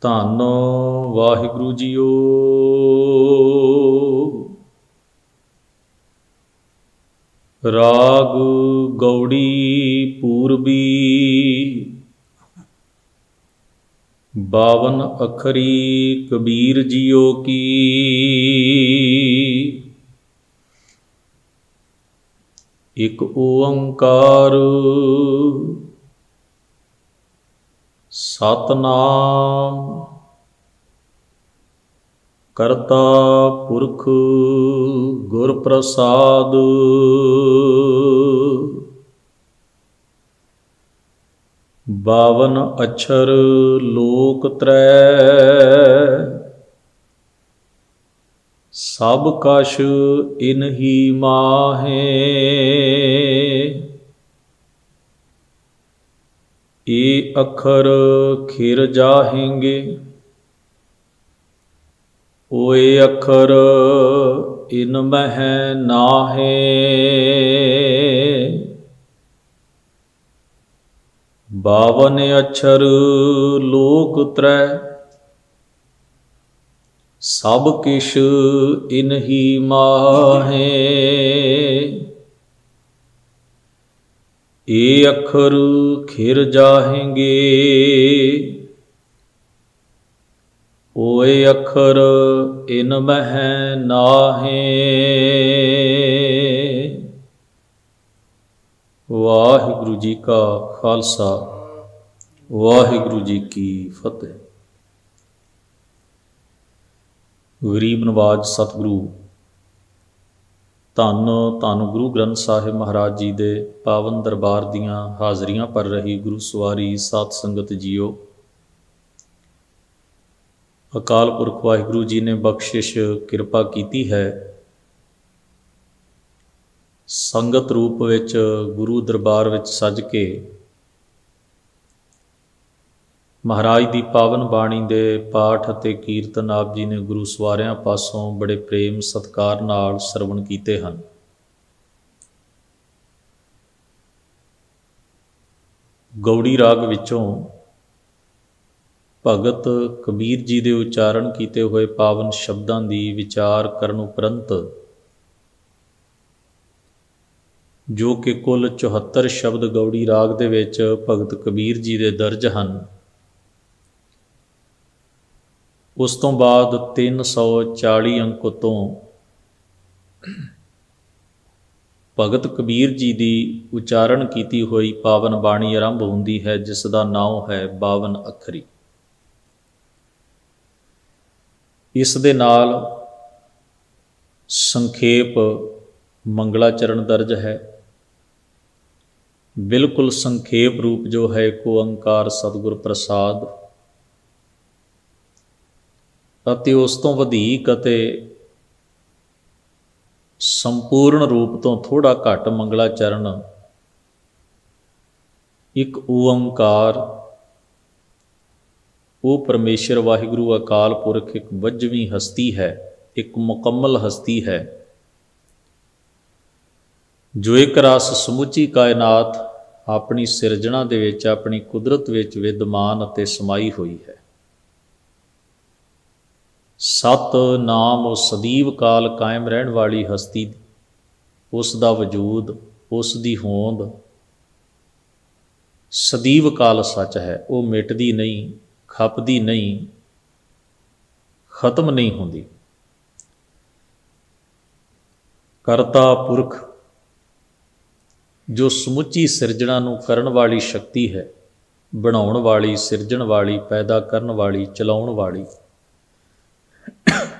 ਧੰਨ ਵਾਹਿਗੁਰੂ ਜੀਓ। ਰਾਗ ਗੌੜੀ ਪੂਰਬੀ। 52 ਅੱਖਰੀ ਕਬੀਰ ਜੀਓ ਕੀ। ਇੱਕ ਓੰਕਾਰ ਸਤਨਾਮ ਕਰਤਾ ਪੁਰਖ ਗੁਰ ਪ੍ਰਸਾਦ। ਬਾਵਨ ਅਛਰ ਲੋਕ ਤਰੈ ਸਭ ਕਛ ਇਨਹੀ ਮਾਹੇ। ਏ ਅੱਖਰ ਖਿਰ ਜਾਹੇਂਗੇ ਓਏ ਅੱਖਰ ਇਨ ਮਹਿ ਨਾਹੇ। ਬਾਵਨ ਅਛਰ ਲੋਕ ਤਰੈ ਸਭ ਕਿਛ ਇਨਹੀ ਮਾਹੇ। ਏ ਅੱਖਰ ਖਿਰ ਜਾਹੇਂਗੇ ਓਏ ਅੱਖਰ ਇਨ ਮਹਿ ਨਾਹੇ। ਵਾਹਿਗੁਰੂ ਜੀ ਕਾ ਖਾਲਸਾ ਵਾਹਿਗੁਰੂ ਜੀ ਕੀ ਫਤਿਹ। ਗਰੀਬ ਨਵਾਜ ਸਤਿਗੁਰੂ ਧੰਨ ਧੰਨ ਗੁਰੂ ਗ੍ਰੰਥ ਸਾਹਿਬ ਮਹਾਰਾਜ ਜੀ ਦੇ ਪਾਵਨ ਦਰਬਾਰ ਦੀਆਂ ਹਾਜ਼ਰੀਆਂ ਭਰ ਰਹੀ ਗੁਰੂ ਸਵਾਰੀ ਸਾਧ ਸੰਗਤ ਜੀਓ। ਅਕਾਲ ਪੁਰਖ ਵਾਹਿਗੁਰੂ ਜੀ ਨੇ ਬਖਸ਼ਿਸ਼ ਕਿਰਪਾ ਕੀਤੀ ਹੈ। ਸੰਗਤ ਰੂਪ ਵਿੱਚ ਗੁਰੂ ਦਰਬਾਰ ਵਿੱਚ ਸੱਜ ਕੇ ਮਹਾਰਾਜ ਦੀ ਪਾਵਨ ਬਾਣੀ ਦੇ ਪਾਠ ਅਤੇ ਕੀਰਤਨ ਆਪ ਜੀ ਨੇ ਗੁਰੂ ਸਵਾਰਿਆਂ ਪਾਸੋਂ ਬੜੇ ਪ੍ਰੇਮ ਸਤਿਕਾਰ ਨਾਲ ਸਰਵਣ ਕੀਤੇ ਹਨ। ਗੌੜੀ ਰਾਗ ਵਿੱਚੋਂ ਭਗਤ ਕਬੀਰ ਜੀ ਦੇ ਉਚਾਰਨ ਕੀਤੇ ਹੋਏ ਪਾਵਨ ਸ਼ਬਦਾਂ ਦੀ ਵਿਚਾਰ ਕਰਨ ਉਪਰੰਤ, ਜੋ ਕਿ ਕੁੱਲ 74 ਸ਼ਬਦ ਗੌੜੀ ਰਾਗ ਦੇ ਵਿੱਚ ਭਗਤ ਕਬੀਰ ਜੀ ਦੇ ਦਰਜ ਹਨ, ਉਸ ਤੋਂ ਬਾਅਦ 340 ਅੰਕ ਤੋਂ ਭਗਤ ਕਬੀਰ ਜੀ ਦੀ ਉਚਾਰਨ ਕੀਤੀ ਹੋਈ ਪਾਵਨ ਬਾਣੀ ਆਰੰਭ ਹੁੰਦੀ ਹੈ, ਜਿਸ ਦਾ ਨਾਮ ਹੈ 52 ਅੱਖਰੀ। ਇਸ ਦੇ ਨਾਲ ਸੰਖੇਪ ਮੰਗਲਾਚਰਨ ਦਰਜ ਹੈ। ਬਿਲਕੁਲ ਸੰਖੇਪ ਰੂਪ ਜੋ ਹੈ ਇੱਕ ਓੰਕਾਰ ਸਤਿਗੁਰ ਪ੍ਰਸਾਦ, ਅਤੇ ਉਸ ਤੋਂ ਵਧੇਕ ਅਤੇ ਸੰਪੂਰਨ ਰੂਪ ਤੋਂ ਥੋੜ੍ਹਾ ਘੱਟ ਮੰਗਲਾਚਰਨ ਇੱਕ ਓੰਕਾਰ। ਉਹ ਪਰਮੇਸ਼ਰ ਵਾਹਿਗੁਰੂ ਅਕਾਲ ਪੁਰਖ ਇੱਕ ਵੱਜਵੀਂ ਹਸਤੀ ਹੈ, ਇੱਕ ਮੁਕੰਮਲ ਹਸਤੀ ਹੈ, ਜੋ ਇੱਕ ਰਸ ਸਮੁੱਚੀ ਕਾਇਨਾਤ ਆਪਣੀ ਸਿਰਜਣਾ ਦੇ ਵਿੱਚ, ਆਪਣੀ ਕੁਦਰਤ ਵਿੱਚ ਵਿਦਮਾਨ ਅਤੇ ਸਮਾਈ ਹੋਈ ਹੈ। ਸਤ ਨਾਮ ਸਦੀਵ ਕਾਲ ਕਾਇਮ ਰਹਿਣ ਵਾਲੀ ਹਸਤੀ, ਉਸ ਦਾ ਵਜੂਦ, ਉਸ ਦੀ ਹੋਂਦ ਸਦੀਵ ਕਾਲ ਸੱਚ ਹੈ। ਉਹ ਮਿਟਦੀ ਨਹੀਂ, ਖਪਦੀ ਨਹੀਂ, ਖਤਮ ਨਹੀਂ ਹੁੰਦੀ। ਕਰਤਾ ਪੁਰਖ ਜੋ ਸਮੁੱਚੀ ਸਿਰਜਣਾ ਨੂੰ ਕਰਨ ਵਾਲੀ ਸ਼ਕਤੀ ਹੈ, ਬਣਾਉਣ ਵਾਲੀ, ਸਿਰਜਣ ਵਾਲੀ, ਪੈਦਾ ਕਰਨ ਵਾਲੀ, ਚਲਾਉਣ ਵਾਲੀ,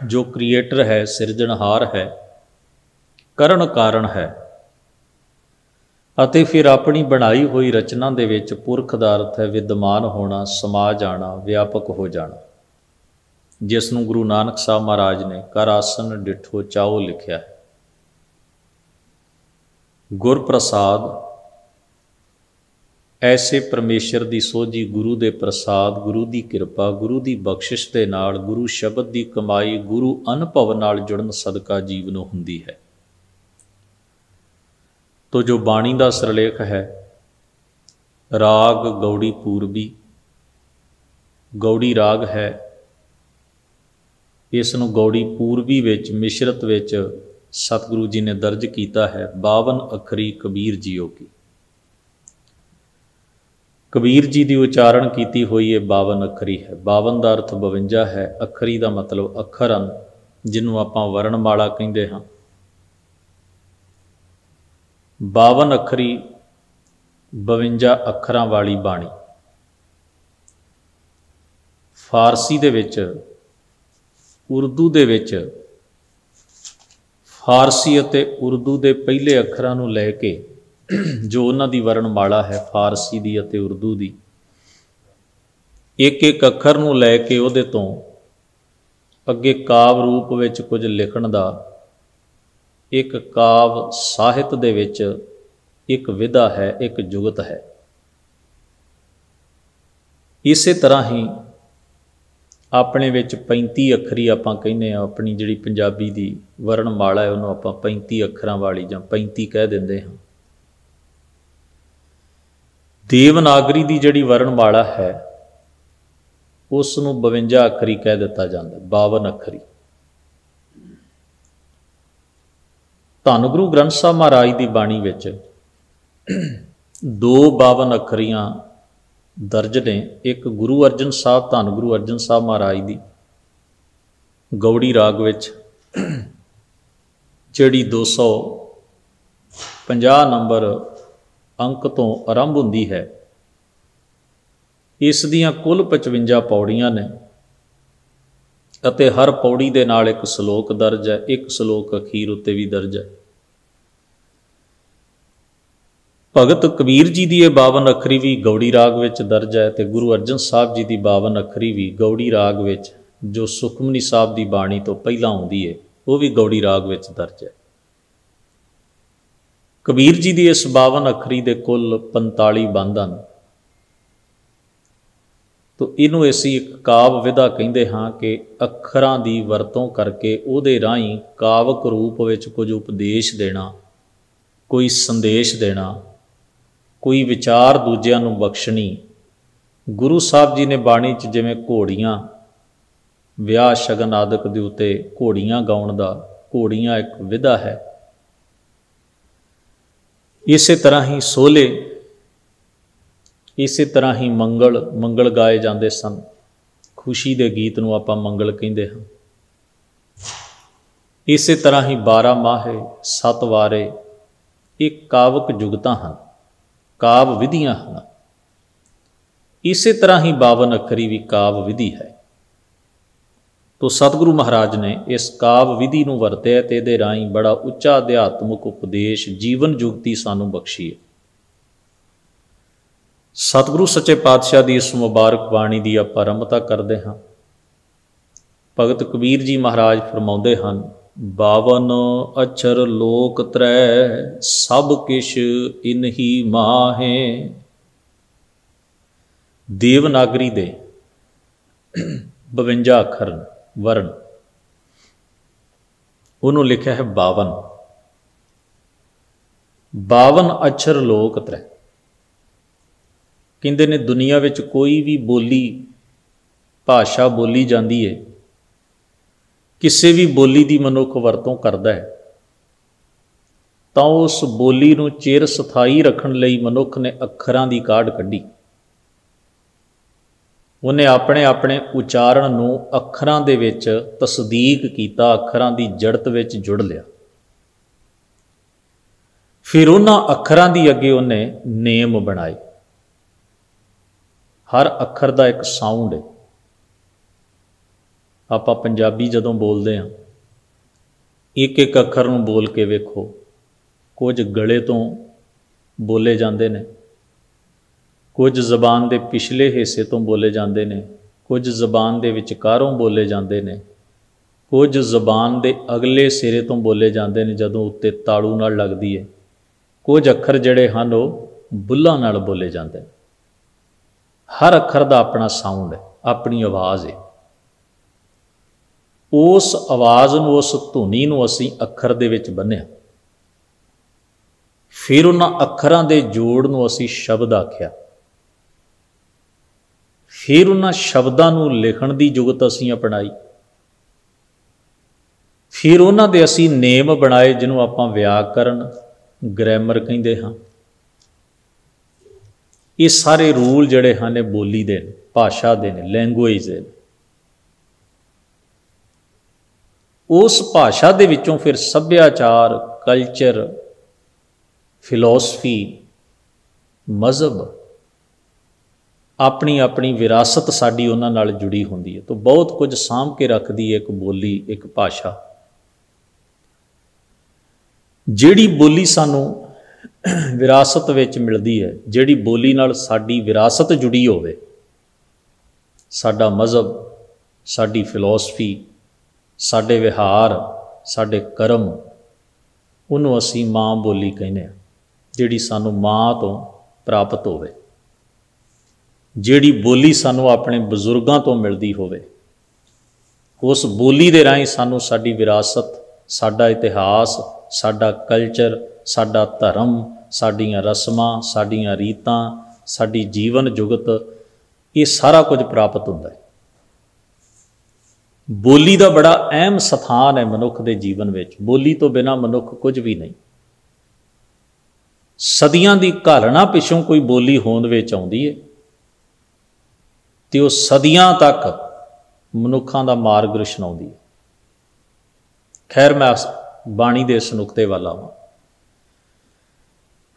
ਜੋ ਕ੍ਰੀਏਟਰ ਹੈ, ਸਿਰਜਣਹਾਰ ਹੈ, ਕਰਨ ਕਾਰਨ ਹੈ, ਅਤੇ ਫਿਰ ਆਪਣੀ ਬਣਾਈ ਹੋਈ ਰਚਨਾ ਦੇ ਵਿੱਚ ਪੁਰਖ ਦਾ ਅਰਥ ਹੈ ਵਿਦਮਾਨ ਹੋਣਾ, ਸਮਾ ਜਾਣਾ, ਵਿਆਪਕ ਹੋ ਜਾਣਾ, ਜਿਸ ਨੂੰ ਗੁਰੂ ਨਾਨਕ ਸਾਹਿਬ ਮਹਾਰਾਜ ਨੇ ਕਰ ਆਸਨ ਡਿਠੋ ਚਾਓ ਲਿਖਿਆ ਹੈ। ਗੁਰ ਪ੍ਰਸਾਦ ਐਸੇ ਪਰਮੇਸ਼ਰ ਦੀ ਸੋਝੀ, ਗੁਰੂ ਦੇ ਪ੍ਰਸਾਦ, ਗੁਰੂ ਦੀ ਕਿਰਪਾ, ਗੁਰੂ ਦੀ ਬਖਸ਼ਿਸ਼ ਦੇ ਨਾਲ, ਗੁਰੂ ਸ਼ਬਦ ਦੀ ਕਮਾਈ, ਗੁਰੂ ਅਨੁਭਵ ਨਾਲ ਜੁੜਨ ਸਦਕਾ ਜੀਵ ਨੂੰ ਹੁੰਦੀ ਹੈ। ਤੋ ਜੋ ਬਾਣੀ ਦਾ ਸਿਰਲੇਖ ਹੈ, ਰਾਗ ਗੌੜੀ ਪੂਰਬੀ, ਗੌੜੀ ਰਾਗ ਹੈ। ਇਸ ਨੂੰ ਗੌੜੀ ਪੂਰਬੀ ਵਿੱਚ ਮਿਸ਼ਰਤ ਵਿੱਚ ਸਤਿਗੁਰੂ ਜੀ ਨੇ ਦਰਜ ਕੀਤਾ ਹੈ। 52 ਅੱਖਰੀ ਕਬੀਰ ਜੀਓ ਕੀ। ਕਬੀਰ ਜੀ ਦੀ ਉਚਾਰਨ ਕੀਤੀ ਹੋਈ ਇਹ 52 ਅੱਖਰੀ ਹੈ। 52 ਦਾ ਅਰਥ 52 ਹੈ। ਅੱਖਰੀ ਦਾ ਮਤਲਬ ਅੱਖਰ ਹਨ, ਜਿਹਨੂੰ ਆਪਾਂ ਵਰਣਮਾਲਾ ਕਹਿੰਦੇ ਹਾਂ। 52 ਅੱਖਰੀ 52 ਅੱਖਰਾਂ ਵਾਲੀ ਬਾਣੀ। ਫਾਰਸੀ ਦੇ ਵਿੱਚ, ਉਰਦੂ ਦੇ ਵਿੱਚ, ਫਾਰਸੀ ਅਤੇ ਉਰਦੂ ਦੇ ਪਹਿਲੇ ਅੱਖਰਾਂ ਨੂੰ ਲੈ ਕੇ ਜੋ ਉਹਨਾਂ ਦੀ ਵਰਣਮਾਲਾ ਹੈ, ਫਾਰਸੀ ਦੀ ਅਤੇ ਉਰਦੂ ਦੀ, ਇੱਕ ਇੱਕ ਅੱਖਰ ਨੂੰ ਲੈ ਕੇ ਉਹਦੇ ਤੋਂ ਅੱਗੇ ਕਾਵਿ ਰੂਪ ਵਿੱਚ ਕੁਝ ਲਿਖਣ ਦਾ ਇੱਕ ਕਾਵਿ ਸਾਹਿਤ ਦੇ ਵਿੱਚ ਇੱਕ ਵਿਧਾ ਹੈ, ਇੱਕ ਜੁਗਤ ਹੈ। ਇਸੇ ਤਰ੍ਹਾਂ ਹੀ ਆਪਣੇ ਵਿੱਚ 35 ਅੱਖਰੀ ਆਪਾਂ ਕਹਿੰਦੇ ਹਾਂ, ਆਪਣੀ ਜਿਹੜੀ ਪੰਜਾਬੀ ਦੀ ਵਰਣਮਾਲਾ ਹੈ ਉਹਨੂੰ ਆਪਾਂ 35 ਅੱਖਰਾਂ ਵਾਲੀ ਜਾਂ 35 ਕਹਿ ਦਿੰਦੇ ਹਾਂ। ਦੇਵਨਾਗਰੀ ਦੀ ਜਿਹੜੀ ਵਰਣਮਾਲਾ ਹੈ ਉਸ ਨੂੰ 52 ਅੱਖਰੀ ਕਹਿ ਦਿੱਤਾ ਜਾਂਦਾ, 52 ਅੱਖਰੀ। ਧੰਨ ਗੁਰੂ ਗ੍ਰੰਥ ਸਾਹਿਬ ਮਹਾਰਾਜ ਦੀ ਬਾਣੀ ਵਿੱਚ 2 52 ਅੱਖਰੀਆਂ ਦਰਜ ਨੇ। ਇੱਕ ਗੁਰੂ ਅਰਜਨ ਸਾਹਿਬ, ਧੰਨ ਗੁਰੂ ਅਰਜਨ ਸਾਹਿਬ ਮਹਾਰਾਜ ਦੀ ਗੌੜੀ ਰਾਗ ਵਿੱਚ ਜਿਹੜੀ 250 ਨੰਬਰ ਅੰਕ ਤੋਂ ਆਰੰਭ ਹੁੰਦੀ ਹੈ। ਇਸ ਦੀਆਂ ਕੁੱਲ 55 ਪੌੜੀਆਂ ਨੇ ਅਤੇ ਹਰ ਪੌੜੀ ਦੇ ਨਾਲ ਇੱਕ ਸ਼ਲੋਕ ਦਰਜ ਹੈ। ਇੱਕ ਸ਼ਲੋਕ ਅਖੀਰ ਉੱਤੇ ਵੀ ਦਰਜ ਹੈ। ਭਗਤ ਕਬੀਰ ਜੀ ਦੀ ਇਹ 52 ਅੱਖਰੀ ਵੀ ਗੌੜੀ ਰਾਗ ਵਿੱਚ ਦਰਜ ਹੈ, ਅਤੇ ਗੁਰੂ ਅਰਜਨ ਸਾਹਿਬ ਜੀ ਦੀ 52 ਅੱਖਰੀ ਵੀ ਗੌੜੀ ਰਾਗ ਵਿੱਚ, ਜੋ ਸੁਖਮਨੀ ਸਾਹਿਬ ਦੀ ਬਾਣੀ ਤੋਂ ਪਹਿਲਾਂ ਆਉਂਦੀ ਹੈ, ਉਹ ਵੀ ਗੌੜੀ ਰਾਗ ਵਿੱਚ ਦਰਜ ਹੈ। ਕਬੀਰ ਜੀ ਦੀ ਇਸ 52 ਅੱਖਰੀ ਦੇ ਕੁੱਲ 45 ਬੰਦ ਹਨ। ਤੋ ਇਹਨੂੰ ਅਸੀਂ ਇੱਕ ਕਾਵਿ ਵਿਧਾ ਕਹਿੰਦੇ ਹਾਂ ਕਿ ਅੱਖਰਾਂ ਦੀ ਵਰਤੋਂ ਕਰਕੇ ਉਹਦੇ ਰਾਹੀਂ ਕਾਵਿਕ ਰੂਪ ਵਿੱਚ ਕੁਝ ਉਪਦੇਸ਼ ਦੇਣਾ, ਕੋਈ ਸੰਦੇਸ਼ ਦੇਣਾ, ਕੋਈ ਵਿਚਾਰ ਦੂਜਿਆਂ ਨੂੰ ਬਖਸ਼ਣੀ। ਗੁਰੂ ਸਾਹਿਬ ਜੀ ਨੇ ਬਾਣੀ 'ਚ ਜਿਵੇਂ ਘੋੜੀਆਂ, ਵਿਆਹ ਸ਼ਗਨ ਆਦਿਕ ਦੇ ਉੱਤੇ ਘੋੜੀਆਂ ਗਾਉਣ ਦਾ, ਘੋੜੀਆਂ ਇੱਕ ਵਿਧਾ ਹੈ। ਇਸੇ ਤਰ੍ਹਾਂ ਹੀ ਸੋਹਲੇ, ਇਸੇ ਤਰ੍ਹਾਂ ਹੀ ਮੰਗਲ ਗਾਏ ਜਾਂਦੇ ਸਨ। ਖੁਸ਼ੀ ਦੇ ਗੀਤ ਨੂੰ ਆਪਾਂ ਮੰਗਲ ਕਹਿੰਦੇ ਹਾਂ। ਇਸੇ ਤਰ੍ਹਾਂ ਹੀ 12 ਮਾਹੇ, 7 ਵਾਰੇ, ਇਹ ਕਾਵਿਕ ਜੁਗਤਾਂ ਹਨ, ਕਾਵਿ ਵਿਧੀਆਂ ਹਨ। ਇਸੇ ਤਰ੍ਹਾਂ ਹੀ 52 ਅੱਖਰੀ ਵੀ ਕਾਵਿ ਵਿਧੀ ਹੈ। ਤੋ ਸਤਿਗੁਰੂ ਮਹਾਰਾਜ ਨੇ ਇਸ ਕਾਵਿ ਵਿਧੀ ਨੂੰ ਵਰਤਿਆ ਅਤੇ ਇਹਦੇ ਰਾਹੀਂ ਬੜਾ ਉੱਚਾ ਅਧਿਆਤਮਿਕ ਉਪਦੇਸ਼, ਜੀਵਨ ਜੁਗਤੀ ਸਾਨੂੰ ਬਖਸ਼ੀ ਹੈ। ਸਤਿਗੁਰੂ ਸੱਚੇ ਪਾਤਸ਼ਾਹ ਦੀ ਇਸ ਮੁਬਾਰਕ ਬਾਣੀ ਦੀ ਆਪਾਂ ਆਰੰਭਤਾ ਕਰਦੇ ਹਾਂ। ਭਗਤ ਕਬੀਰ ਜੀ ਮਹਾਰਾਜ ਫਰਮਾਉਂਦੇ ਹਨ, 52 ਅਛਰ ਲੋਕ ਤਰੈ, ਸਭ ਕਿਛ ਇਨਹੀ ਮਾਹੇ। ਦੇਵਨਾਗਰੀ ਦੇ 52 ਅੱਖਰ ਵਰਨ, ਉਹਨੂੰ ਲਿਖਿਆ ਹੈ 52। 52 ਅਛਰ ਲੋਕ ਤਰੈ। ਕਹਿੰਦੇ ਨੇ ਦੁਨੀਆ ਵਿੱਚ ਕੋਈ ਵੀ ਬੋਲੀ, ਭਾਸ਼ਾ ਬੋਲੀ ਜਾਂਦੀ ਹੈ, ਕਿਸੇ ਵੀ ਬੋਲੀ ਦੀ ਮਨੁੱਖ ਵਰਤੋਂ ਕਰਦਾ ਹੈ, ਤਾਂ ਉਸ ਬੋਲੀ ਨੂੰ ਚਿਰ ਸਥਾਈ ਰੱਖਣ ਲਈ ਮਨੁੱਖ ਨੇ ਅੱਖਰਾਂ ਦੀ ਕਾਢ ਕੱਢੀ। ਉਹਨੇ ਆਪਣੇ ਆਪਣੇ ਉਚਾਰਨ ਨੂੰ ਅੱਖਰਾਂ ਦੇ ਵਿੱਚ ਤਸਦੀਕ ਕੀਤਾ, ਅੱਖਰਾਂ ਦੀ ਜੜਤ ਵਿੱਚ ਜੁੜ ਲਿਆ। ਫਿਰ ਉਹਨਾਂ ਅੱਖਰਾਂ ਦੀ ਅੱਗੇ ਉਹਨੇ ਨੇਮ ਬਣਾਏ। ਹਰ ਅੱਖਰ ਦਾ ਇੱਕ ਸਾਊਂਡ ਹੈ। ਆਪਾਂ ਪੰਜਾਬੀ ਜਦੋਂ ਬੋਲਦੇ ਹਾਂ, ਇੱਕ ਇੱਕ ਅੱਖਰ ਨੂੰ ਬੋਲ ਕੇ ਵੇਖੋ। ਕੁਝ ਗਲੇ ਤੋਂ ਬੋਲੇ ਜਾਂਦੇ ਨੇ, ਕੁਝ ਜ਼ਬਾਨ ਦੇ ਪਿਛਲੇ ਹਿੱਸੇ ਤੋਂ ਬੋਲੇ ਜਾਂਦੇ ਨੇ, ਕੁਝ ਜ਼ਬਾਨ ਦੇ ਵਿਚਕਾਰੋਂ ਬੋਲੇ ਜਾਂਦੇ ਨੇ, ਕੁਝ ਜ਼ਬਾਨ ਦੇ ਅਗਲੇ ਸਿਰੇ ਤੋਂ ਬੋਲੇ ਜਾਂਦੇ ਨੇ ਜਦੋਂ ਉੱਤੇ ਤਾਲੂ ਨਾਲ ਲੱਗਦੀ ਹੈ। ਕੁਝ ਅੱਖਰ ਜਿਹੜੇ ਹਨ ਉਹ ਬੁੱਲ੍ਹਾਂ ਨਾਲ ਬੋਲੇ ਜਾਂਦੇ ਨੇ। ਹਰ ਅੱਖਰ ਦਾ ਆਪਣਾ ਸਾਊਂਡ ਹੈ, ਆਪਣੀ ਆਵਾਜ਼ ਹੈ। ਉਸ ਆਵਾਜ਼ ਨੂੰ, ਉਸ ਧੁਨੀ ਨੂੰ ਅਸੀਂ ਅੱਖਰ ਦੇ ਵਿੱਚ ਬੰਨ੍ਹਿਆ। ਫਿਰ ਉਹਨਾਂ ਅੱਖਰਾਂ ਦੇ ਜੋੜ ਨੂੰ ਅਸੀਂ ਸ਼ਬਦ ਆਖਿਆ। फिर उन्हां शब्दां नूं लिखण दी जुगत असीं अपनाई, फिर उन्हां दे असीं नेम बनाए जिन्हों आपां व्याकरण ग्रैमर कहिंदे हां। ये सारे रूल जिहड़े हैं बोली दे ने, भाषा दे ने, लैंगुएज दे ने। उस भाषा दे विचों फिर सभ्याचार, कल्चर, फिलोसफी, मज़हब, अपनी अपनी विरासत साडी उन्हां नाल जुड़ी होंदी है। तो बहुत कुछ साम के रखदी है एक बोली, एक भाषा। जिहड़ी बोली सानू विरासत विच मिलदी है, जिहड़ी बोली नाल साडी विरासत जुड़ी होवे, साडा मज़हब, साडी फिलोसफी, साडे विहार, साडे कर्म, उन्होंने असी माँ बोली कहने आ, जिहड़ी सानू माँ तो प्राप्त होवे, जिहड़ी बोली सानू अपने बजुर्गों तो मिलती होवे। उस बोली दे राहीं सानू साडी विरासत, साडा इतिहास, साडा कल्चर, साडा धर्म, साडियां रस्मां, साडियां रीतां, साडी जीवन जुगत, ये सारा कुछ प्राप्त होंदा है। बोली का बड़ा अहम स्थान है मनुख के जीवन में। बोली तो बिना मनुख कुछ भी नहीं। सदियां की घालना पिछों कोई बोली होंद विच आउंदी है तो वह सदियां तक मनुखों का मार्ग रचनाउंदी है। खैर मैं बाणी दे इस नुकते वाला हाँ।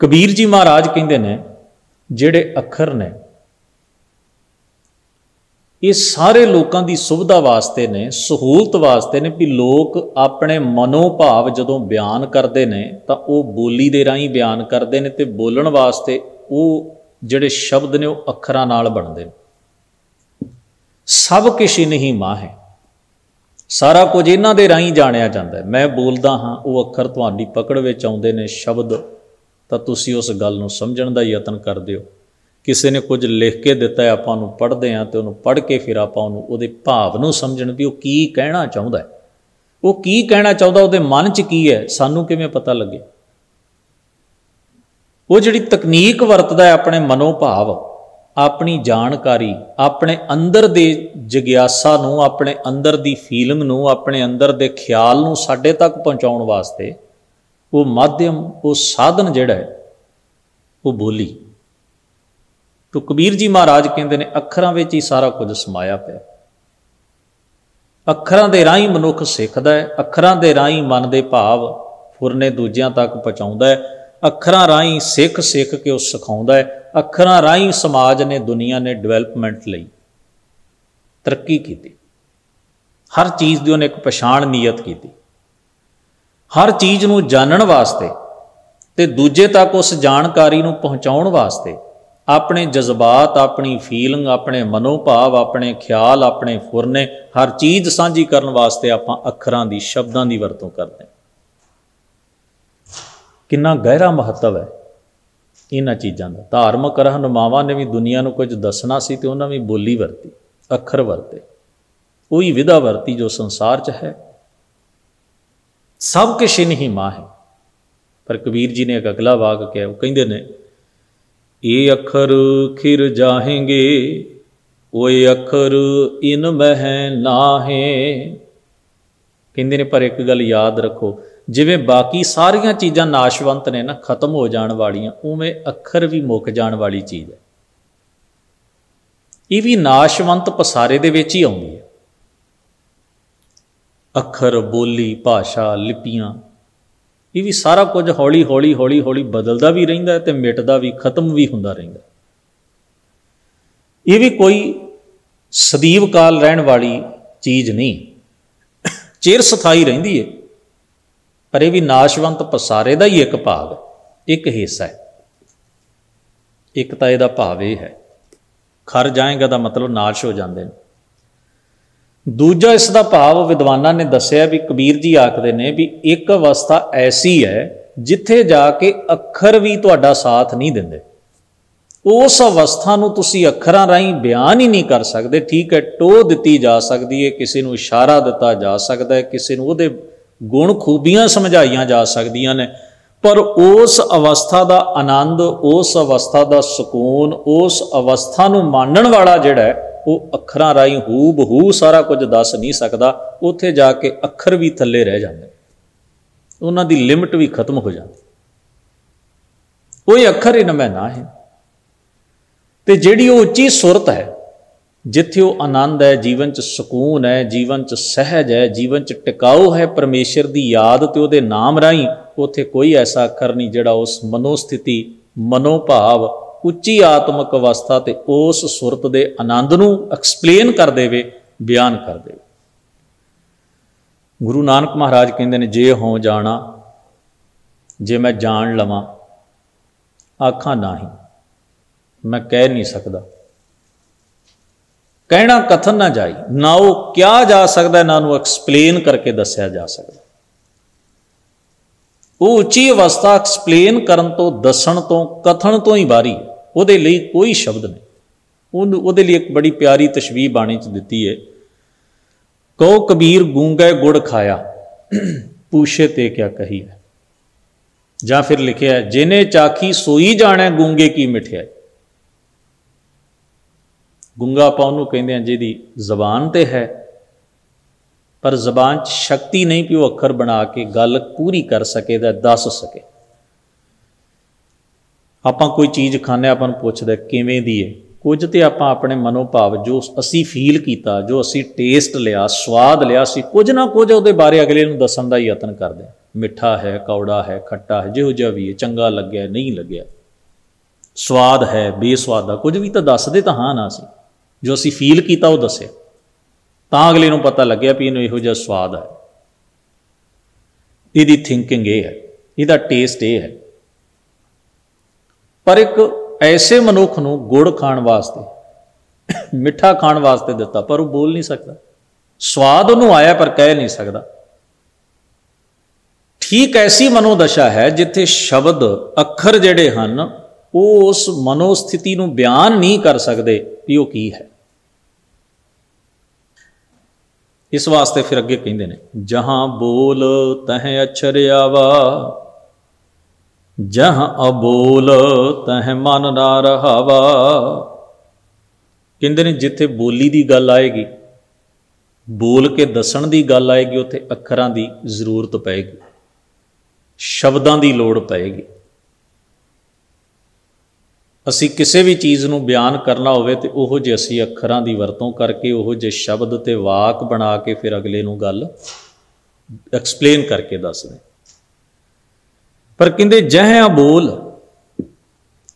कबीर जी महाराज कहते हैं जिहड़े अखर ने ये सारे लोगों की सुविधा वास्ते ने, सहूलत वास्ते ने, भी लोग अपने मनोभाव जदों बयान करते हैं तो वह बोली दे राहीं बयान करते हैं तो बोलण वास्ते वो जिहड़े शब्द ने वो अखरां नाल बनते हैं। सब किश इन ही मां है, सारा कुछ इन्हां दे राहीं जाणिया जांदा है। मैं बोलदा हाँ, वो अखर तुहाडी पकड़ विच आउंदे ने शब्द, तो तुसीं उस गल नूं समझण दा यतन करदे हो। किसी ने कुछ लिख के दिता है, आपां नूं पढ़दे हाँ तो उन्होंने पढ़ के फिर आपां उहनूं उहदे भाव नूं समझण भी वो की कहना चाहुंदा है, वो की कहना चाहुंदा, उहदे मन च की है, सानूं किवें पता लगे। वो जिहड़ी तकनीक वरतदा है अपने मनोभाव, अपनी जानकारी, अपने अंदर दे जिग्यासा नूं, अपने अंदर दी फीलिंग नूं, अपने अंदर दे ख्याल नूं साडे तक पहुँचाउण वास्ते वो माध्यम, वो साधन जिहड़ा है वो बोली। तो कबीर जी महाराज कहते हैं अखरां विच ही सारा कुछ समाया पिया। अखरां दे राहीं मनुख सिखदा है, अखरां दे राहीं मन दे भाव फुरने दूजियां तक पहुँचाउंदा है, अखरां राहीं सिख सिख के उस सिखाउंदा है, अखरां राहीं समाज ने, दुनिया ने डिवेलपमेंट लई तरक्की की। हर चीज़ की उन्हें एक पछाण नियत की, हर चीज़ नूं जानण वास्ते ते दूजे तक उस जानकारी नूं पहुँचाउण वास्ते अपने जज्बात, अपनी फीलिंग, अपने मनोभाव, अपने ख्याल, अपने फुरने, हर चीज़ साझी करने वास्ते आपां अखरां दी, शब्दां दी वरतों करते हैं। कितना गहरा महत्व है इन्हां चीज़ां दा। धार्मिक रहनुमावां ने भी दुनिया नूं कुछ दसना सी तो उन्हां भी बोली वरती, अखर वरते, कोई विधा वरती जो संसार च है। सब कुछ इन ही मां है। पर कबीर जी ने एक अगला वाक कहा, वो कहते ने ये अखर खिर जाहेंगे, वो अखर इन मह नाहे। कहते ने पर एक गल याद रखो, जिवें बाकी सारिया चीज़ां नाशवंत ने ना, खत्म हो जाने वालियां, उवें अखर भी मुक जाने वाली चीज़ है। ये भी नाशवंत पसारे दे विच ही आउंदी है। अखर, बोली, भाषा, लिपियां, ये भी सारा कुछ हौली हौली हौली हौली बदलता भी रहिंदा है ते मिटदा भी, खत्म भी हुंदा रहिंदा। ये भी कोई सदीव काल रहने वाली चीज़ नहीं, चिर स्थाई रहिंदी है। पर यह भी नाशवंत पसारे का ही एक भाग, एक हिस्सा है। एक तो यह भाव यह है, खर जाएगा का मतलब नाश हो जाते हैं। दूजा इसका भाव विद्वाना ने दसिया भी, कबीर जी आखते ने भी एक अवस्था ऐसी है जिथे जाके अखर भी तुहाडा साथ नहीं देंदे। उस अवस्था नूं तुसीं अखरां राहीं बयान ही नहीं कर सकते। ठीक है, टोह दिती जा सकती है, किसी नूं इशारा दिता जा सकता है, किसी नूं उहदे गुण खूबियां समझाइयां जा सकदियां ने, पर उस अवस्था का आनंद, उस अवस्था का सुकून, उस अवस्था नूं मानण वाला जिहड़ा है वो अखरां राही हू बहू सारा कुछ दस नहीं सकता, उत्थे जाके अखर भी थल्ले रह जाते, उन्हां दी लिमिट भी खत्म हो जाती, कोई अखर इनमें ना है। तो जिहड़ी वो उच्ची सुरत है, जिथे वो आनंद है, जीवन च सुकून है, जीवन च सहज है, जीवन च टिकाऊ है परमेश्वर की याद तो उहदे नाम राही, उत्थे कोई ऐसा अखर नहीं जिहड़ा उस मनोस्थिति, मनोभाव, उच्ची आत्मक अवस्था ते उस सुरत के आनंद नूं एक्सप्लेन कर देवे, बयान कर देवे। गुरु नानक महाराज कहते हैं, जे हों जाना, जे मैं जान लवां, आखा नाही, मैं कह नहीं सकता, कहना कथन ना जाए, ना वो क्या जा सकता, ना वो एक्सप्लेन करके दसिया जा सकता। वो उच्ची अवस्था एक्सप्लेन करन तो, दसन तो, कथन तो ही बारी है, उहदे लई कोई शब्द नहीं। उहदे लई एक बड़ी प्यारी तशबीह बाणी च दिती है, कहो कबीर गूंगे गुड़ खाया, पूछे ते क्या कही है। ਜਾਂ फिर लिखिया है, जिन्हें चाखी सोई जाने गूंगे की मिठियाई। गूंगा आपां उहनूं कहंदे हां जिहदी जबान ते है, पर जबान च शक्ति नहीं कि वह अखर बना के गल पूरी कर सके, दस सके। आपां कोई चीज़ खाने, आपां नूं पुछदे किवें दी है, कुछ तो आपां अपने मनोभाव जो असी फील किया, जो असी टेस्ट लिया, स्वाद लिया, असी कुछ ना कुछ उहदे बारे अगले नूं दस्सण दा यतन करदे। मिठा है, कौड़ा है, खट्टा है, जिहो जिहा भी है, चंगा लग्या नहीं लग्या, स्वाद है, बेस्वादा, कुछ भी तो दसदे तो हाँ ना सी, जो असी फील किया वो दस्सिया, तां अगले नूं पता लग्या भी इहनूं इहो जिहा स्वाद है, इहदी थिंकिंग ये है, इहदा टेस्ट ये है। पर एक ऐसे मनुख नूं गुड़ खाण वास्ते, मिठा खाण वास्ते दिता, पर वो बोल नहीं सकता, स्वाद उहनूं आया पर कह नहीं सकता। ठीक ऐसी मनोदशा है जिथे शब्द अखर जिहड़े हन वो उस मनोस्थिति नूं बयान नहीं कर सकते कि वो की है। इस वास्ते फिर अगे कहते हैं, जहां बोल तह अक्षर आवा, जहां अबोल तह मन ना रहावा। कहते हैं जिथे बोली की गल आएगी, बोल के दसन की गल आएगी, उत्थे अखरां की जरूरत पेगी, शब्दां की लोड़ पेगी। असी किसी भी चीज़ नूं बयान करना होवे तो उहो जे असी अखरां की वरतों करके, उहो जे शब्द ते वाक बना के फिर अगले नूं गल एक्सप्लेन करके दस दें। पर कहते जह बोल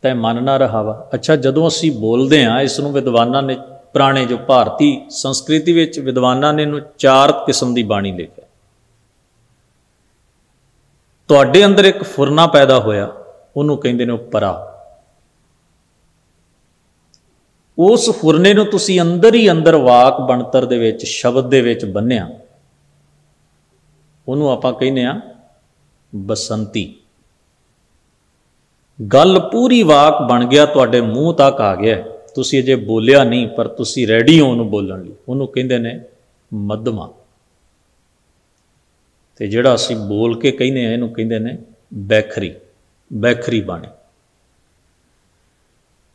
तै मन ना रहावा। अच्छा, जदों असी बोलते हैं, इसनूं विद्वानां ने, पुराने जो भारती संस्कृति विच विद्वानां ने इहनूं 4 किस्म की बाणी लिखिया। तुहाडे अंदर एक फुरना पैदा होया, उहनूं कहंदे ने परा। उस फुरने नूं तुसीं अंदर ही अंदर वाक बनतर दे विच, शब्द दे विच बन्निया, उहनूं आपां कहने आ बसंती। गल पूरी वाक बन गया, तुहाडे मूँह तक आ गया, तुसीं अजे बोलिया नहीं पर तुसीं रैडी हो उहनूं बोलण लई, उहनूं कहंदे ने मध्यमा। ते जिहड़ा असीं बोल के कहने इहनूं कहंदे ने बैखरी, बैखरी बाणी।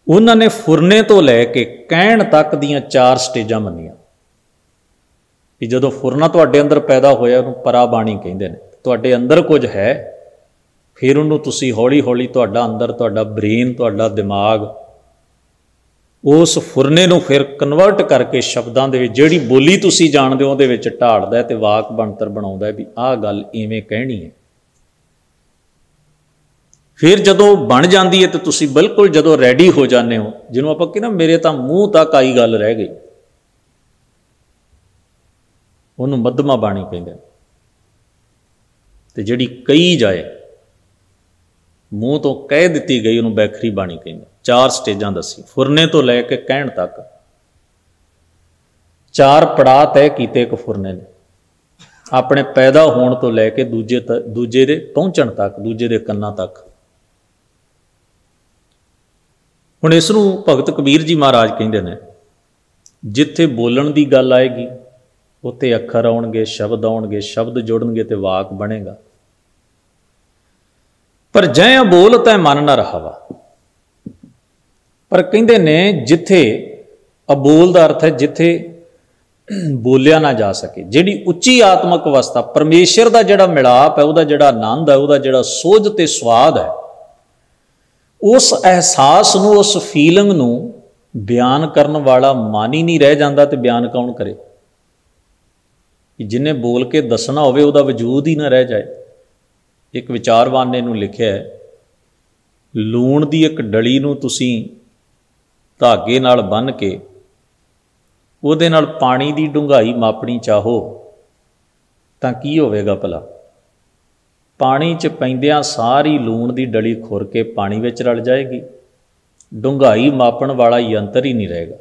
उन्होंने फुरने तो लैके कहण तक दीयां 4 स्टेजां मन्नियां कि जदों फुरना तुहाडे अंदर पैदा होया, उहनूं परा बाणी कहंदे ने। तुहाडे अंदर कुछ है, फिर उन्होंने तुसीं हौली हौली तुहाडा अंदर, तुहाडा ब्रेन, तुहाडा दिमाग उस फुरने नूं फिर कन्वर्ट करके शब्दां दे विच, जिहड़ी बोली तुसीं जाणदे हो, उहदे विच ढालदा ते वाक बनतर बनाउंदा भी आह गल इवें कहणी है। फिर जदों बन जाती है तो तुसीं बिल्कुल जदों रैडी हो जाते हो, जिन्हों आपां कहना मेरे तां मूँह तक आई गल रह गई, उहनूं मध्यमा बाणी कहंदे। ते जिहड़ी कही जाए, मूँह तो कह दी गई, उन्होंने बैखरी बाणी कहंदे। 4 स्टेजां दसी, फुरने तो लैके कहण तक 4 पड़ाव तय किए एक फुरने ने, अपने पैदा होने तो लैके दूजे दे पहुँचण तक, दूजे दे कन्नां तक। हुण इसनूं भगत कबीर जी महाराज कहंदे ने, जिथे बोलण की गल आएगी उत्थे अखर आउणगे, शब्द आउणगे, शब्द जुड़नगे तो वाक बनेगा। पर जै बोल तै मन ना रहावा। पर कहंदे ने जिथे अबोल का अर्थ है जिथे बोलिया ना जा सके। जिहड़ी उच्ची आत्मक अवस्था परमेश्वर का जिहड़ा मिलाप है, उहदा जिहड़ा आनंद है, उहदा जिहड़ा सोझ ते स्वाद है, उस एहसास नूं, उस फीलिंग नूं बयान करन वाला मन ही नहीं रह जाता, तो बयान कौन करे? जिन्हें बोल के दसना होवे उहदा वजूद ही ना रह जाए। एक विचारवान ने इनू लिखिया है, लूण की एक डली नूं तुसीं धागे नाल बन के उहदे नाल पानी की डूंघाई मापनी चाहो तां की होवेगा भला? पानी च पैंदियां सारी लूण की डली खुर के पानी विच रल जाएगी, डूंघाई मापन वाला यंत्र ही नहीं रहेगा।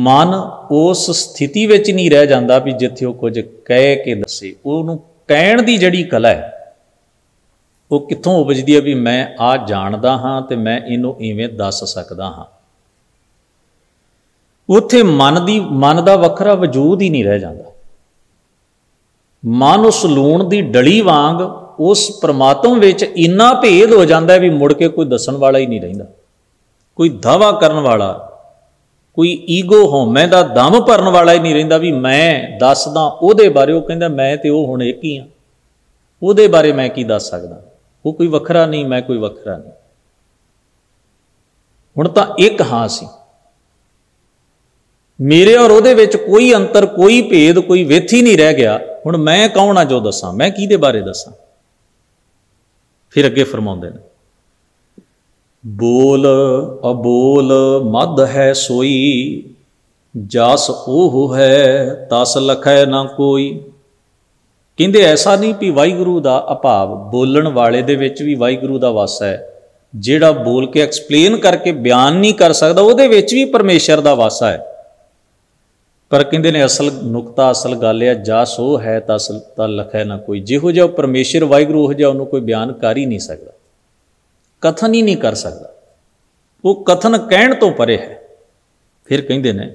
मन उस स्थिति विच नहीं रह जाता भी जिथे वो कुछ कह के दसे। उहनूं कहण दी जिहड़ी कला है वो कित्थों उपजदी है भी मैं आ जानदा हाँ ते मैं इनू इवें दस सकदा हाँ। उत्थे मन दा वखरा वजूद ही नहीं रह जाता। मन उस लूण की डली वांग उस परमात्मा विच इन्ना भेद हो जाता है भी मुड़ के कोई दसन वाला ही नहीं रहिंदा, कोई दावा करन वाला, कोई ईगो होमे दा दम भरन वाला ही नहीं रहिंदा भी मैं दसदा उहदे बारे। वो कहंदा मैं ते वो हुण एक ही हाँ, उहदे बारे मैं की दस सकदा, वो कोई वखरा नहीं, मैं कोई वखरा नहीं। हुण तां एक हाँ सी, मेरे और उहदे विच कोई अंतर, कोई भेद, कोई विथ ही नहीं रह गया। हुण मैं कौन आ जो दसां, मैं किहदे बारे दसां? फिर अगे फरमाउंदे ने, बोल अबोल मद है सोई, जास ओह है तस लखै ना कोई। कहंदे ऐसा नहीं भी वाहिगुरू दा अभाव बोलण वाले दे विच भी वाहिगुरू दा वास है, जिहड़ा बोल के एक्सप्लेन करके बयान नहीं कर सकदा उहदे विच भी परमेश्वर दा वासा है। पर कहंदे ने असल नुकता, असल गल है, जास ओह है तस लखै ना कोई। जिहो जिहा परमेश्वर वाहिगुरू उहो जिहा उहनूं कोई बयान कर ही नहीं सकदा, कथन ही नहीं कर सकता, वो कथन कहण तो परे है। फिर कहते ने,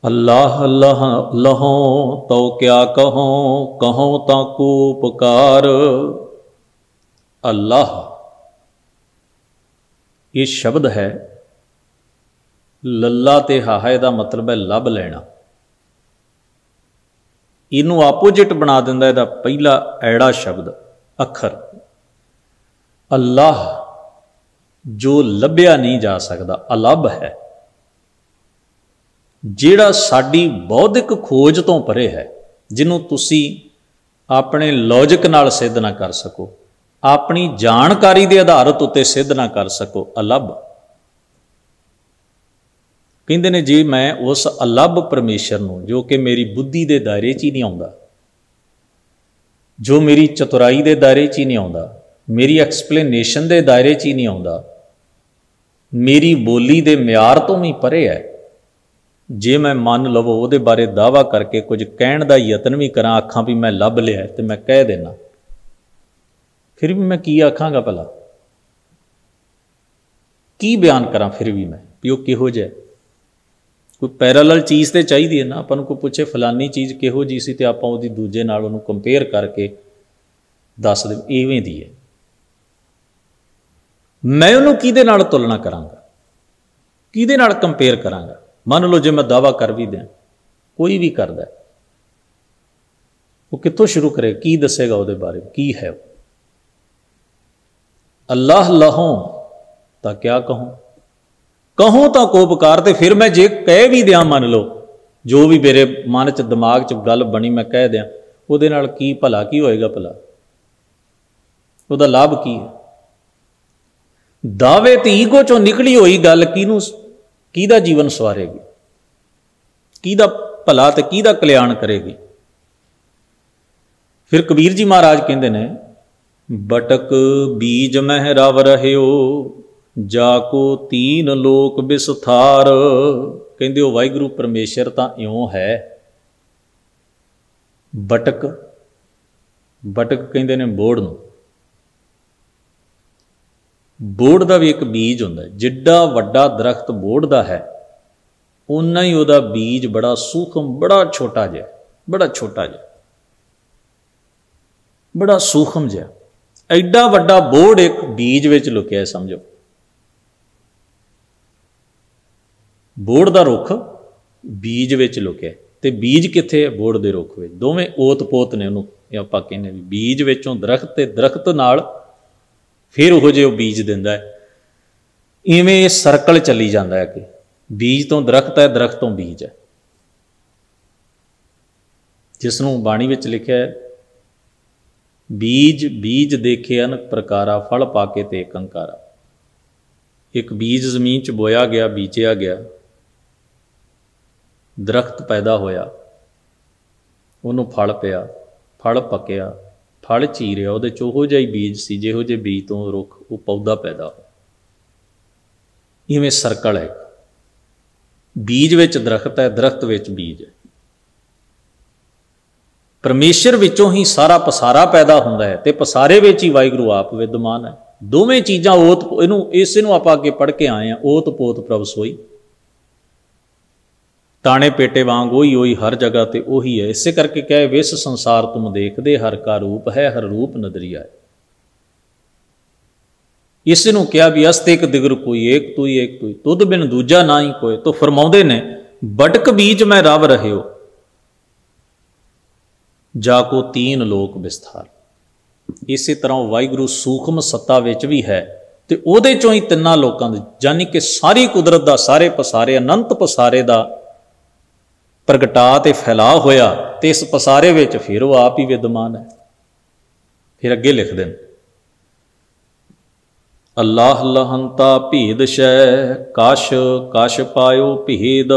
अल्लाह अल्लाह लहो तो क्या कहो, कहो ता को पुकार। अल्लाह ये शब्द है, लल्ला ते हाहा दा मतलब है लभ लेना। इनू आपोजिट बना दिंदा इहदा पहला ऐड़ा शब्द अखर। अल्लाह जो लभ्या नहीं जा सकता, अलभ है, जिहड़ा साडी बौद्धिक खोज तो परे है, जिन्हों तुसी अपने लॉजिक नाल सिद्ध ना कर सको, अपनी जानकारी के आधारित उत्ते सिद्ध ना कर सको, अलभ। कहंदे ने जी मैं उस अलभ परमेश्वर नूं, जो कि मेरी बुद्धि के दायरे च ही नहीं आउंदा, जो मेरी चतुराई के दायरे च ही नहीं आउंदा, मेरी एक्सप्लेनेशन के दायरे च ही नहीं आउंदा, मेरी बोली के म्यार तो भी परे है। जे मैं मन लवो उहदे बारे दावा करके कुछ कहण दा यतन भी करा, आखां भी मैं लभ लिया तो मैं कह देना, फिर भी मैं की आखांगा भला, की बयान करा फिर भी मैं भी वो किहो जिहा। कोई पैरालल चीज़ तो चाहिए है ना, अपन को पूछे फलानी चीज़ किहो जी सी, तो आपां उहदी दूजे नाल उहनूं कंपेयर करके दस दे इवें दी है। मैं उन्होंने किहदे नाल तुलना करांगा, किहदे नाल कंपेयर करांगा? मान लो जे मैं दावा कर भी दें, कोई भी करदा है, वो कित्थों शुरू करे, की दसेगा उहदे बारे की है? अल्लाह लहों तां क्या कहूँ, कहूँ तां को पुकार। ते फिर मैं जे कह भी दियां, मान लो जो भी मेरे मन च दिमाग च गल बनी मैं कह दियां, उहदे नाल की भला की होएगा? भला उहदा लाभ की है? दावे ते ईगो चों निकली हुई गल किनूं, किहदा जीवन सवारेगी, किहदा भला ते किहदा कल्याण करेगी? फिर कबीर जी महाराज कहंदे ने, बटक बीज मह रव रहियो, जाको तीन लोक बिसथार। कहंदे ओ वाहिगुरू परमेश्वर तां इउं है। बटक, बटक कहंदे ने बोड़ नूं। बोड़ का भी एक बीज होंदा है, जिड्डा वड्डा दरख्त बोड़ का है, उन्ना ही उहदा बीज बड़ा सूखम, बड़ा छोटा जिहा, बड़ा छोटा जिहा, बड़ा सूखम जिहा। एडा वड्डा बोड़ एक बीज विच लुकिया है, समझो। ਬੋੜ ਦਾ ਰੁੱਖ ਬੀਜ ਵਿੱਚ ਲੁਕਿਆ, ਤੇ ਬੀਜ ਕਿੱਥੇ ਹੈ? ਬੋੜ ਦੇ ਰੁੱਖ ਵਿੱਚ। ਦੋਵੇਂ ਓਤ ਪੋਤ ਨੇ, ਉਹਨੂੰ ਆਪਾਂ ਕਹਿੰਦੇ ਵੀ ਬੀਜ ਵਿੱਚੋਂ ਦਰਖਤ, ਤੇ ਦਰਖਤ ਨਾਲ ਫਿਰ ਉਹੋ ਜਿਹੇ ਉਹ ਬੀਜ ਦਿੰਦਾ ਹੈ। ਇਵੇਂ ਇਹ ਸਰਕਲ ਚੱਲੀ ਜਾਂਦਾ ਹੈ ਕਿ ਬੀਜ ਤੋਂ ਦਰਖਤ ਹੈ, ਦਰਖਤ ਤੋਂ ਬੀਜ ਹੈ, ਜਿਸ ਨੂੰ ਬਾਣੀ ਵਿੱਚ ਲਿਖਿਆ ਹੈ, ਬੀਜ ਬੀਜ ਦੇਖੇ ਅਨੇਕ ਪ੍ਰਕਾਰਾ, ਫਲ ਪਾਕੇ ਤੇ ਕੰਕਾਰਾ। ਇੱਕ ਬੀਜ ਜ਼ਮੀਨ 'ਚ ਬੋਇਆ ਗਿਆ, ਬੀਜਿਆ ਗਿਆ, ਦਰਖਤ ਪੈਦਾ ਹੋਇਆ, ਉਹਨੂੰ ਫਲ ਪਿਆ, ਫਲ ਪੱਕਿਆ, ਫਲ ਚੀਰਿਆ, ਉਹਦੇ 'ਚ ਉਹੋ ਜਿਹਾ ਹੀ ਬੀਜ ਸੀ ਜਿਹੋ ਜਿਹੇ ਬੀਜ ਤੋਂ ਰੁੱਖ ਉਹ ਪੌਦਾ ਪੈਦਾ ਹੋਇਆ। ਇਵੇਂ ਸਰਕਲ ਹੈ, ਬੀਜ ਵਿੱਚ ਦਰਖਤ ਹੈ, ਦਰਖਤ ਵਿੱਚ ਬੀਜ ਹੈ। ਪਰਮੇਸ਼ਰ ਵਿੱਚੋਂ ਹੀ ਸਾਰਾ ਪਸਾਰਾ ਪੈਦਾ ਹੁੰਦਾ ਹੈ, ਤੇ ਪਸਾਰੇ ਵਿੱਚ ਹੀ ਵਾਹਿਗੁਰੂ ਆਪ ਵਿਦਮਾਨ ਹੈ। ਦੋਵੇਂ ਚੀਜ਼ਾਂ ਓਤ, ਇਸੇ ਨੂੰ ਆਪਾਂ ਅੱਗੇ ਪੜ੍ਹ ਕੇ ਆਏ ਹਾਂ, ਓਤ ਪੋਤ ਪ੍ਰਭ ਸੋਈ। ਤਾਣੇ ਪੇਟੇ ਵਾਂਗ ਉਹੀ ਉਹੀ ਹਰ ਜਗ੍ਹਾ ਤੇ ਉਹੀ ਹੈ। ਇਸੇ ਕਰਕੇ ਕਹੇ ਵਿਸ ਸੰਸਾਰ ਤੁਮ ਦੇਖਦੇ, ਹਰ ਕਾ ਰੂਪ ਹੈ, ਹਰ ਰੂਪ ਨਦਰੀ ਆਏ। ਇਸ ਨੂੰ ਕਿਹਾ ਵੀ ਅਸਤ ਇੱਕ ਦਿਗਰ ਕੋਈ, ਏਕ ਤੂੰ ਹੀ ਏਕ ਤੂੰ ਹੀ, ਤੁਧ ਬਿਨ ਦੂਜਾ ਨਾ ਹੀ ਕੋਏ। ਤੋ ਫਰਮਾਉਂਦੇ ਨੇ ਬਟਕ ਬੀਜ ਮੈਂ ਰਵ ਰਹਿਓ, ਜਾ ਕੋ ਤੀਨ ਲੋਕ ਵਿਸਥਾਰ। ਇਸੇ ਤਰ੍ਹਾਂ ਵਾਹਿਗੁਰੂ ਸੂਖਮ ਸੱਤਾ ਵਿੱਚ ਵੀ ਹੈ, ਤੇ ਉਹਦੇ ਚੋਂ ਹੀ ਤਿੰਨਾਂ ਲੋਕਾਂ ਦੇ, ਯਾਨੀ ਕਿ ਸਾਰੀ ਕੁਦਰਤ ਦਾ, ਸਾਰੇ ਪਸਾਰੇ, ਅਨੰਤ ਪਸਾਰੇ ਦਾ ਪ੍ਰਗਟਾ ਤੇ ਫੈਲਾਅ ਹੋਇਆ, ਤੇ ਇਸ ਪਸਾਰੇ ਵਿੱਚ ਫਿਰ ਉਹ ਆਪ ਹੀ ਵਿਦਮਾਨ ਹੈ। ਫਿਰ ਅੱਗੇ ਲਿਖਦੇ ਨੇ, ਅੱਲਾਹ ਲਹੰਤਾ ਭੇਦ ਸ਼ੈ, ਕਛ ਕਛ ਪਾਇਓ ਭੇਦ।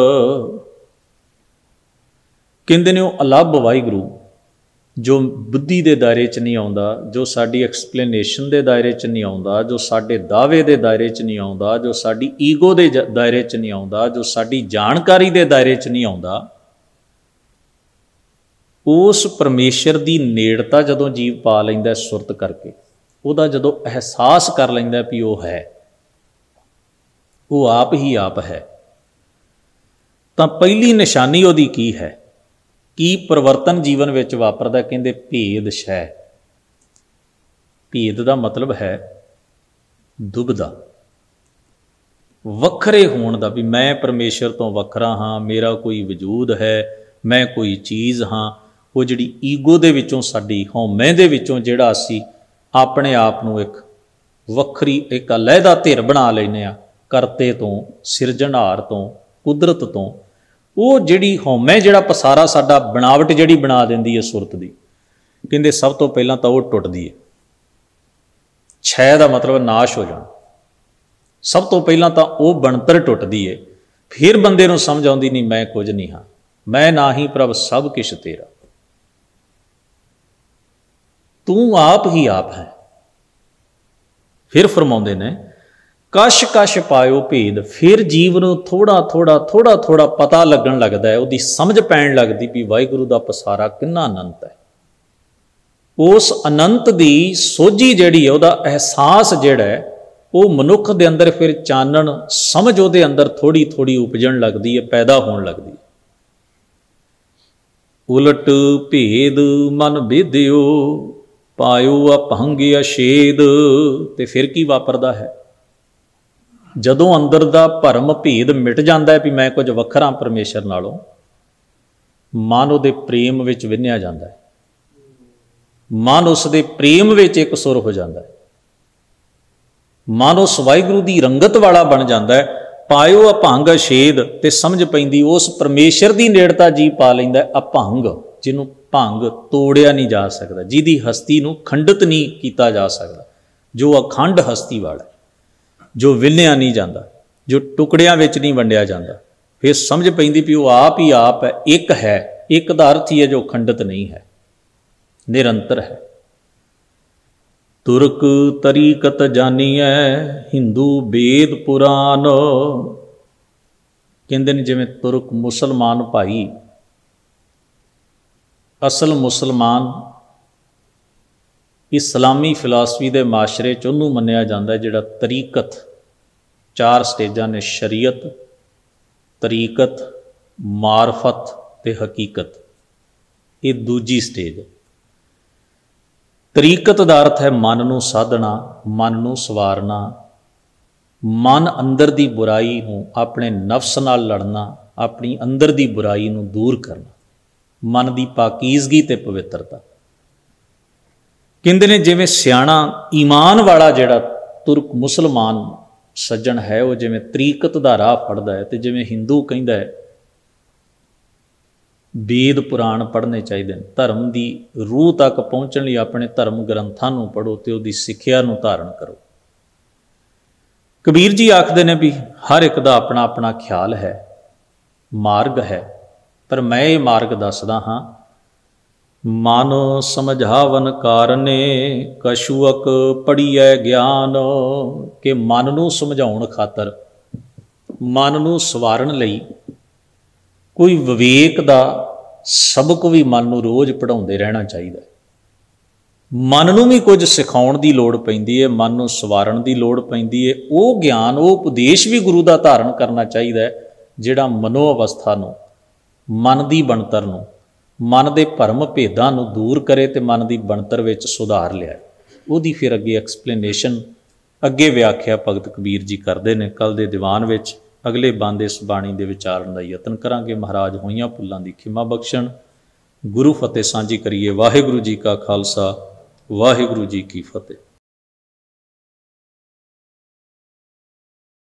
ਕਹਿੰਦੇ ਨੇ ਉਹ ਅਲੱਭ ਵਾਹਿਗੁਰੂ ਜੋ ਬੁੱਧੀ ਦੇ ਦਾਇਰੇ 'ਚ ਨਹੀਂ ਆਉਂਦਾ, ਜੋ ਸਾਡੀ ਐਕਸਪਲੇਨੇਸ਼ਨ ਦੇ ਦਾਇਰੇ 'ਚ ਨਹੀਂ ਆਉਂਦਾ, ਜੋ ਸਾਡੇ ਦਾਅਵੇ ਦੇ ਦਾਇਰੇ 'ਚ ਨਹੀਂ ਆਉਂਦਾ, ਜੋ ਸਾਡੀ ਈਗੋ ਦੇ ਦਾਇਰੇ 'ਚ ਨਹੀਂ ਆਉਂਦਾ, ਜੋ ਸਾਡੀ ਜਾਣਕਾਰੀ ਦੇ ਦਾਇਰੇ 'ਚ ਨਹੀਂ ਆਉਂਦਾ, ਉਸ ਪਰਮੇਸ਼ਰ ਦੀ ਨੇੜਤਾ ਜਦੋਂ ਜੀਵ ਪਾ ਲੈਂਦਾ ਸੁਰਤ ਕਰਕੇ, ਉਹਦਾ ਜਦੋਂ ਅਹਿਸਾਸ ਕਰ ਲੈਂਦਾ ਵੀ ਉਹ ਹੈ, ਉਹ ਆਪ ਹੀ ਆਪ ਹੈ, ਤਾਂ ਪਹਿਲੀ ਨਿਸ਼ਾਨੀ ਉਹਦੀ ਕੀ ਹੈ? ਕੀ ਪਰਿਵਰਤਨ ਜੀਵਨ ਵਿੱਚ ਵਾਪਰਦਾ? ਕਹਿੰਦੇ ਭੇਦ ਸ਼ੈ। ਭੇਦ ਦਾ ਮਤਲਬ ਹੈ ਦੁਬਦਾ, ਵੱਖਰੇ ਹੋਣ ਦਾ, ਵੀ ਮੈਂ ਪਰਮੇਸ਼ਰ ਤੋਂ ਵੱਖਰਾ ਹਾਂ, ਮੇਰਾ ਕੋਈ ਵਜੂਦ ਹੈ, ਮੈਂ ਕੋਈ ਚੀਜ਼ ਹਾਂ। ਉਹ ਜਿਹੜੀ ਈਗੋ ਦੇ ਵਿੱਚੋਂ, ਸਾਡੀ ਹਉਮੈ ਦੇ ਵਿੱਚੋਂ ਜਿਹੜਾ ਅਸੀਂ ਆਪਣੇ ਆਪ ਨੂੰ ਇੱਕ ਵੱਖਰੀ, ਇੱਕ ਅਲੱਹਦਾ ਧਿਰ ਬਣਾ ਲੈਂਦੇ ਹਾਂ, ਕਰਤੇ ਤੋਂ, ਸਿਰਜਣਹਾਰ ਤੋਂ, ਕੁਦਰਤ ਤੋਂ। ਉਹ ਜਿਹੜੀ ਹਉਮੈ, ਜਿਹੜਾ ਪਸਾਰਾ ਸਾਡਾ, ਬਣਾਵਟ ਜਿਹੜੀ ਬਣਾ ਦਿੰਦੀ ਹੈ ਸੁਰਤ ਦੀ, ਕਹਿੰਦੇ ਸਭ ਤੋਂ ਪਹਿਲਾਂ ਤਾਂ ਉਹ ਟੁੱਟਦੀ ਹੈ। ਛੈ ਦਾ ਮਤਲਬ ਨਾਸ਼ ਹੋ ਜਾਣਾ। ਸਭ ਤੋਂ ਪਹਿਲਾਂ ਤਾਂ ਉਹ ਬਣਤਰ ਟੁੱਟਦੀ ਹੈ, ਫਿਰ ਬੰਦੇ ਨੂੰ ਸਮਝ ਆਉਂਦੀ ਨਹੀਂ ਮੈਂ ਕੁਝ ਨਹੀਂ ਹਾਂ, ਮੈਂ ਨਾ ਹੀ ਪ੍ਰਭ ਸਭ ਕੁਛ ਤੇਰਾ, ਤੂੰ ਆਪ ਹੀ ਆਪ ਹੈ। ਫਿਰ ਫਰਮਾਉਂਦੇ ਨੇ ਕਛ ਕਛ ਪਾਇਓ ਭੇਦ। ਫਿਰ ਜੀਵ ਨੂੰ ਥੋੜਾ ਥੋੜਾ ਪਤਾ ਲੱਗਣ ਲੱਗਦਾ ਹੈ, ਉਹਦੀ ਸਮਝ ਪੈਣ ਲੱਗਦੀ ਵੀ ਵਾਹਿਗੁਰੂ ਦਾ ਪਸਾਰਾ ਕਿੰਨਾ ਅਨੰਤ ਹੈ। ਉਸ ਅਨੰਤ ਦੀ ਸੋਝੀ ਜਿਹੜੀ ਹੈ, ਉਹਦਾ ਅਹਿਸਾਸ ਜਿਹੜਾ ਹੈ, ਉਹ ਮਨੁੱਖ ਦੇ ਅੰਦਰ ਫਿਰ ਚਾਨਣ ਸਮਝ ਉਹਦੇ ਅੰਦਰ ਥੋੜੀ ਥੋੜੀ ਉਪਜਣ ਲੱਗਦੀ ਹੈ, ਪੈਦਾ ਹੋਣ ਲੱਗਦੀ ਹੈ। ਉਲਟ ਭੇਦ ਮਨ ਬੇਦਿਓ, ਪਾਇਓ ਅਭੰਗ ਅਸ਼ੇਦ। ਤੇ ਫਿਰ ਕੀ ਵਾਪਰਦਾ ਹੈ? ਜਦੋਂ ਅੰਦਰ ਦਾ ਭਰਮ ਭੇਦ ਮਿਟ ਜਾਂਦਾ ਹੈ ਵੀ ਮੈਂ ਕੁਝ ਵੱਖਰਾ ਪਰਮੇਸ਼ਰ ਨਾਲੋਂ, ਮਨ ਉਹਦੇ ਪ੍ਰੇਮ ਵਿੱਚ ਵਿੰਨਿਆ ਜਾਂਦਾ ਹੈ, ਮਨ ਉਸ ਦੇ ਪ੍ਰੇਮ ਵਿੱਚ ਇੱਕ ਸੁਰ ਹੋ ਜਾਂਦਾ ਹੈ, ਮਨ ਉਸ ਵਾਹਿਗੁਰੂ ਦੀ ਰੰਗਤ ਵਾਲਾ ਬਣ ਜਾਂਦਾ ਹੈ। ਪਾਇਓ ਅਭੰਗ ਅਸ਼ੇਦ, ਤੇ ਸਮਝ ਪੈਂਦੀ ਉਸ ਪਰਮੇਸ਼ਰ ਦੀ ਨੇੜਤਾ ਜੀ ਪਾ ਲੈਂਦਾ ਅਭੰਗ, ਜਿਹਨੂੰ ਭੰਗ ਤੋੜਿਆ ਨਹੀਂ ਜਾ ਸਕਦਾ, ਜਿਹਦੀ ਹਸਤੀ ਨੂੰ ਖੰਡਿਤ ਨਹੀਂ ਕੀਤਾ ਜਾ ਸਕਦਾ, ਜੋ ਅਖੰਡ ਹਸਤੀ ਵਾਲਾ, ਜੋ ਵਿੰਨਿਆ ਨਹੀਂ ਜਾਂਦਾ, ਜੋ ਟੁਕੜਿਆਂ ਵਿੱਚ ਨਹੀਂ ਵੰਡਿਆ ਜਾਂਦਾ। ਫਿਰ ਸਮਝ ਪੈਂਦੀ ਵੀ ਉਹ ਆਪ ਹੀ ਆਪ ਹੈ, ਇੱਕ ਹੈ। ਇੱਕ ਦਾ ਅਰਥ ਹੀ ਹੈ ਜੋ ਖੰਡਿਤ ਨਹੀਂ ਹੈ, ਨਿਰੰਤਰ ਹੈ। ਤੁਰਕ ਤਰੀਕਤ ਜਾਨੀਐ, ਹਿੰਦੂ ਵੇਦ ਪੁਰਾਨ। ਕਹਿੰਦੇ ਨੇ ਜਿਵੇਂ ਤੁਰਕ ਮੁਸਲਮਾਨ ਭਾਈ, ਅਸਲ ਮੁਸਲਮਾਨ ਇਸਲਾਮੀ ਫਿਲਾਸਫੀ ਦੇ ਮਾਸ਼ਰੇ 'ਚ ਉਹਨੂੰ ਮੰਨਿਆ ਜਾਂਦਾ ਜਿਹੜਾ ਤਰੀਕਤ, 4 ਸਟੇਜਾਂ ਨੇ, ਸ਼ਰੀਅਤ, ਤਰੀਕਤ, ਮਾਰਫਤ ਤੇ ਹਕੀਕਤ। ਇਹ ਦੂਜੀ ਸਟੇਜ ਹੈ। ਤਰੀਕਤ ਦਾ ਅਰਥ ਹੈ ਮਨ ਨੂੰ ਸਾਧਣਾ, ਮਨ ਨੂੰ ਸਵਾਰਨਾ, मन अंदर दी बुराई नूं, अपने नफ्स नाल लड़ना, अपनी अंदर दी बुराई नूं दूर करना, मन दी पाकीज़गी ते पवित्रता। कहते ने जिवें सियाणा ईमान वाला जिहड़ा तुर्क मुसलमान सज्जन है वो जिवें तरीकत दा राह फड़दा है, तो जिवें हिंदू कहंदा है वेद पुराण पढ़ने चाहिए, धर्म की रूह तक पहुँचने लिए अपने धर्म ग्रंथां नूं पढ़ो तो उसकी सिक्ख्या नूं धारण करो। कबीर जी आखते ने भी हर एक का अपना अपना ख्याल है, मार्ग है, पर मैं ये मार्ग दसदा हाँ। मन समझावन कारने कछुअक पढ़िए ज्ञान, के मन नूं समझाउण खातर, मन नूं सवारण लई कोई विवेक दा सबक भी मन नूं रोज़ पढ़ाउंदे रहना चाहिए। मन नूं भी कुछ सिखाउण दी लोड़ पैंदी है, मन नूं सवारण दी लोड़ पैंदी है। वो ज्ञान, वो उपदेश भी गुरु दा धारण करना चाहिए जिहड़ा मनो अवस्था नूं, मन दी बनतर नूं, मन दे भरम भेदां नूं दूर करे ते मन दी बनतर विच सुधार लिया। उहदी फिर अगे एक्सप्लेनेशन, अगे व्याख्या भगत कबीर जी करते हैं। कल दे दीवान विच अगले बंद इस बाणी दे विचारन दा यतन करांगे। महाराज होईयां भुल्लां दी खिमा बख्शण। गुरु फतेह सांझी करिए। वाहिगुरू जी का खालसा, वाहिगुरू जी की फतेह।